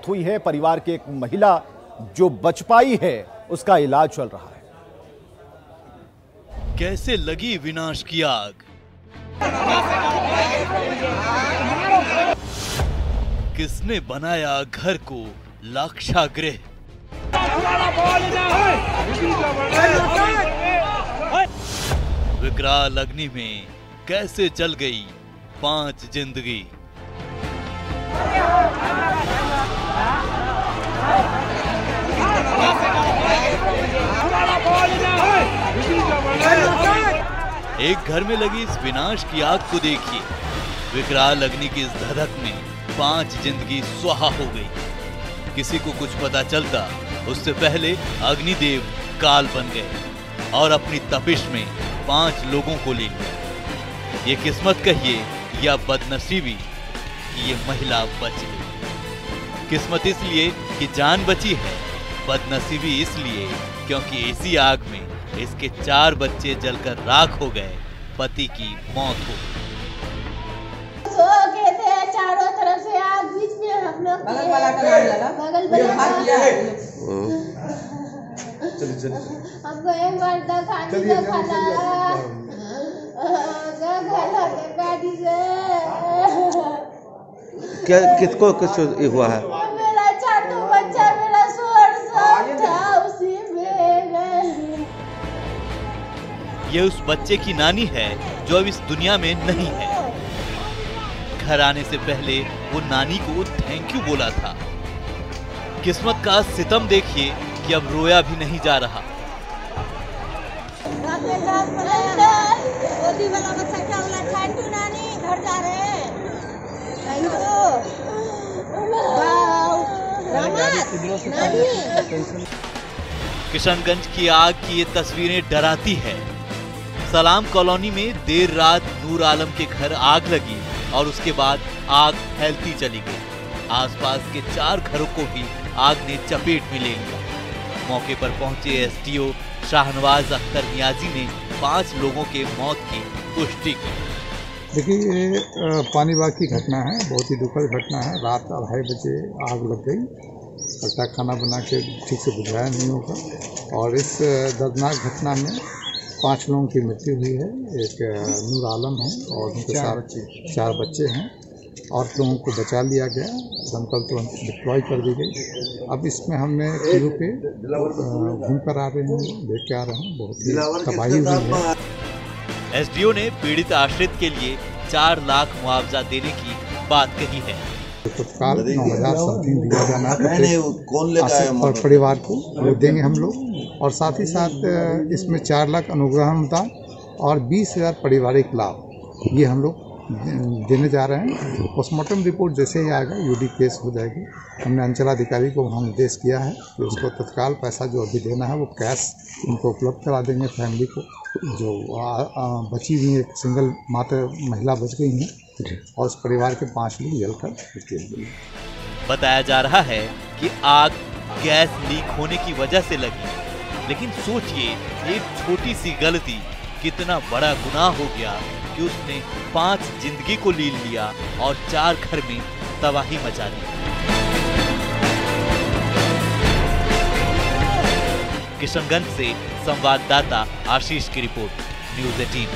मौत हुई है। परिवार की एक महिला जो बच पाई है उसका इलाज चल रहा है। कैसे लगी विनाश की आग? किसने बनाया घर को लाक्षागृह? विकराल अग्नि में कैसे जल गई 5 जिंदगी? एक घर में लगी इस विनाश की आग को देखिए। विकराल अग्नि की इस धधक में 5 जिंदगी स्वाहा हो गई। किसी को कुछ पता चलता उससे पहले अग्निदेव काल बन गए और अपनी तपिश में 5 लोगों को ले लिया। ये किस्मत कहिए या बदनसीबी कि ये महिला बच गई। किस्मत इसलिए कि जान बची है, बदनसीबी इसलिए क्योंकि इसी आग में इसके 4 बच्चे जलकर राख हो गए। पति की मौत हो गई। सो गए थे, चारों तरफ से आग, बीच में हम लोग बगल वाला हमको एक बार गाड़ी से क्या किसको कुछ हुआ है? मेरा चाटू बच्चा, मेरा सोर सब था उसी में। ये उस बच्चे की नानी है जो अब इस दुनिया में नहीं है। घर आने से पहले वो नानी को थैंक यू बोला था। किस्मत का सितम देखिए कि अब रोया भी नहीं जा रहा। घर जा रहे हैं। किशनगंज की आग की ये तस्वीरें डराती है। सलाम कॉलोनी में देर रात नूर आलम के घर आग लगी और उसके बाद आग फैलती चली गई। आसपास के 4 घरों को भी आग ने चपेट में ले लिया। मौके पर पहुंचे एसडीओ शाहनवाज अख्तर नियाजी ने 5 लोगों के मौत की पुष्टि की। देखिए, ये पानीबाग की घटना है, बहुत ही दुखद घटना है। रात 2:30 बजे आग लग गई। लगता है खाना बना के ठीक से बुझाया नहीं होगा। और इस दर्दनाक घटना में 5 लोगों की मृत्यु हुई है। एक नूर आलम है और उनके साथ 4 बच्चे हैं और लोगों को बचा लिया गया। दमकल तुरंत डिप्लॉय कर दी गई। अब इसमें हमने टीयू पे घूम कर आ रहे हैं, देख के आ रहे हैं। बहुत ही तबाही हुई है। एसडीओ ने पीड़ित आश्रित के लिए 4 लाख मुआवजा देने की बात कही है। तत्काल 9,000 समथिंग दिया जाना है परिवार को, वो देंगे हम लोग। और साथ ही साथ इसमें 4 लाख अनुग्रह अनुदान और 20,000 पारिवारिक लाभ, ये हम लोग देने जा रहे हैं। पोस्टमार्टम रिपोर्ट जैसे ही आएगा यूडी केस हो जाएगी। हमने अंचलाधिकारी को हम निर्देश किया है कि उसको तत्काल पैसा जो अभी देना है वो कैश उनको उपलब्ध करा देंगे। फैमिली को जो बची हुई एक सिंगल मात्र महिला बच गई हैं और उस परिवार के 5 लोग जलकर। बताया जा रहा है कि आग गैस लीक होने की वजह से लगी। लेकिन सोचिए, एक छोटी सी गलती कितना बड़ा गुनाह हो गया कि उसने 5 जिंदगी को लील लिया और 4 घर में तबाही मचा दी। किशनगंज से संवाददाता आशीष की रिपोर्ट, न्यूज़ 18।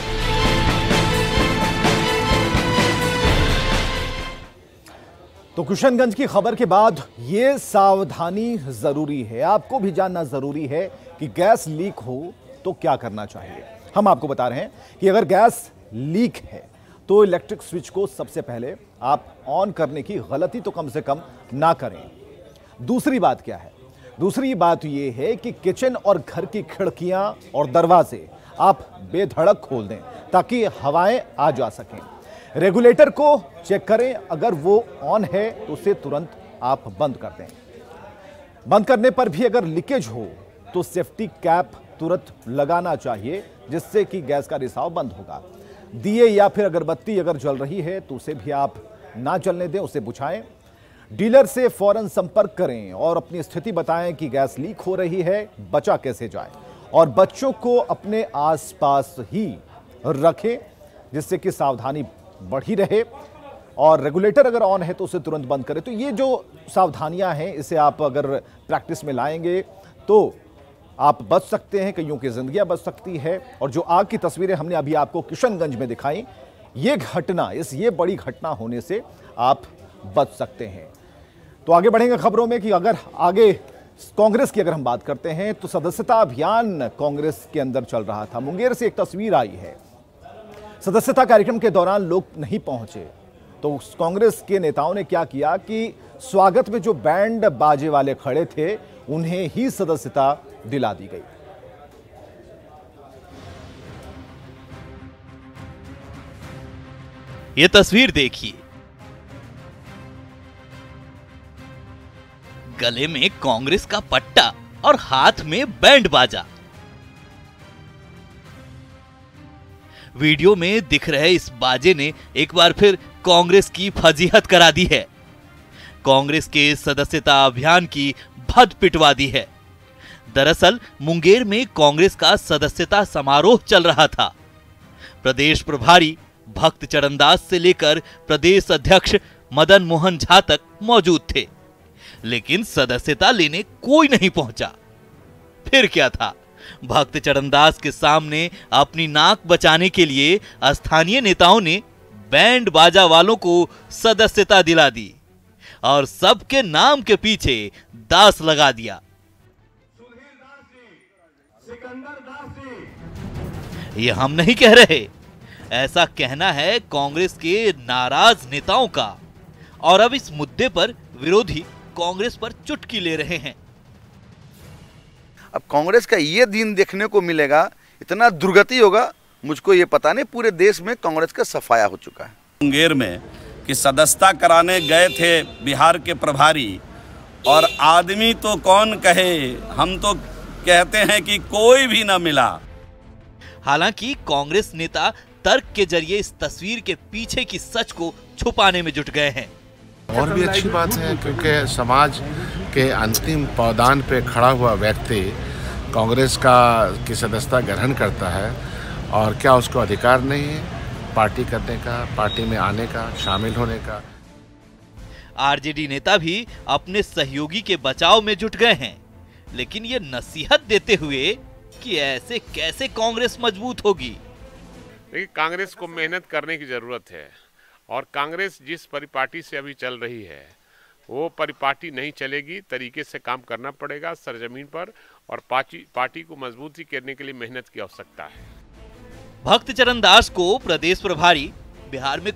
तो किशनगंज की खबर के बाद ये सावधानी जरूरी है, आपको भी जानना जरूरी है कि गैस लीक हो तो क्या करना चाहिए। हम आपको बता रहे हैं कि अगर गैस लीक है तो इलेक्ट्रिक स्विच को सबसे पहले आप ऑन करने की गलती तो कम से कम ना करें। दूसरी बात क्या है? दूसरी बात यह है कि किचन और घर की खिड़कियां और दरवाजे आप बेधड़क खोल दें ताकि हवाएं आ जा सकें। रेगुलेटर को चेक करें, अगर वो ऑन है तो उसे तुरंत आप बंद कर दें। बंद करने पर भी अगर लीकेज हो तो सेफ्टी कैप तुरंत लगाना चाहिए, जिससे कि गैस का रिसाव बंद होगा। दिए या फिर अगरबत्ती अगर जल रही है तो उसे भी आप ना जलने दें, उसे बुझाएं। डीलर से फौरन संपर्क करें और अपनी स्थिति बताएं कि गैस लीक हो रही है, बचा कैसे जाए। और बच्चों को अपने आसपास ही रखें, जिससे कि सावधानी बढ़ी रहे और रेगुलेटर अगर ऑन है तो उसे तुरंत बंद करें। तो ये जो सावधानियां हैं इसे आप अगर प्रैक्टिस में लाएंगे तो आप बच सकते हैं, कईयों की जिंदगियां बच सकती है। और जो आग की तस्वीरें हमने अभी आपको किशनगंज में दिखाई, ये घटना, ये बड़ी घटना होने से आप बच सकते हैं। तो आगे बढ़ेंगे खबरों में कि अगर आगे कांग्रेस की अगर हम बात करते हैं तो सदस्यता अभियान कांग्रेस के अंदर चल रहा था। मुंगेर से एक तस्वीर आई है, सदस्यता कार्यक्रम के दौरान लोग नहीं पहुंचे तो कांग्रेस के नेताओं ने क्या किया कि स्वागत में जो बैंड बाजे वाले खड़े थे उन्हें ही सदस्यता दिला दी गई। ये तस्वीर देखिए, गले में कांग्रेस का पट्टा और हाथ में बैंड बाजा। वीडियो में दिख रहे इस बाजे ने एक बार फिर कांग्रेस की फजीहत करा दी है। कांग्रेस के सदस्यता अभियान की भद पिटवा दी है। दरअसल मुंगेर में कांग्रेस का सदस्यता समारोह चल रहा था। प्रदेश प्रभारी भक्त चरणदास से लेकर प्रदेश अध्यक्ष मदन मोहन झा तक मौजूद थे, लेकिन सदस्यता लेने कोई नहीं पहुंचा। फिर क्या था, भक्त चरणदास के सामने अपनी नाक बचाने के लिए स्थानीय नेताओं ने बैंड बाजा वालों को सदस्यता दिला दी और सबके नाम के पीछे दास लगा दिया। ये हम नहीं कह रहे, ऐसा कहना है कांग्रेस के नाराज नेताओं का। और अब इस मुद्दे पर विरोधी कांग्रेस पर चुटकी ले रहे हैं। अब कांग्रेस का ये दिन देखने को मिलेगा, इतना दुर्गति होगा, मुझको ये पता नहीं। पूरे देश में कांग्रेस का सफाया हो चुका है। मुंगेर में कि सदस्यता कराने गए थे बिहार के प्रभारी, और आदमी तो कौन कहे, हम तो कहते हैं कि कोई भी ना मिला। हालांकि कांग्रेस नेता तर्क के जरिए इस तस्वीर के पीछे की सच को छुपाने में जुट गए हैं। और भी अच्छी बात है, क्योंकि समाज के अंतिम पावदान पे खड़ा हुआ व्यक्ति कांग्रेस की सदस्यता ग्रहण करता है, और क्या उसको अधिकार नहीं है पार्टी करने का, पार्टी में आने का, शामिल होने का। आरजेडी नेता भी अपने सहयोगी के बचाव में जुट गए हैं, लेकिन ये नसीहत देते हुए कि ऐसे कैसे कांग्रेस मजबूत होगी। देखिए, कांग्रेस को मेहनत करने की जरूरत है, और कांग्रेस जिस परिपाटी से अभी चल रही है वो परिपाटी नहीं चलेगी। तरीके से काम करना पड़ेगा सरजमीन पर, और पार्टी को मजबूती करने के लिए मेहनत की आवश्यकता है। भक्त चरणदास को प्रदेश प्रभारी, बिहार में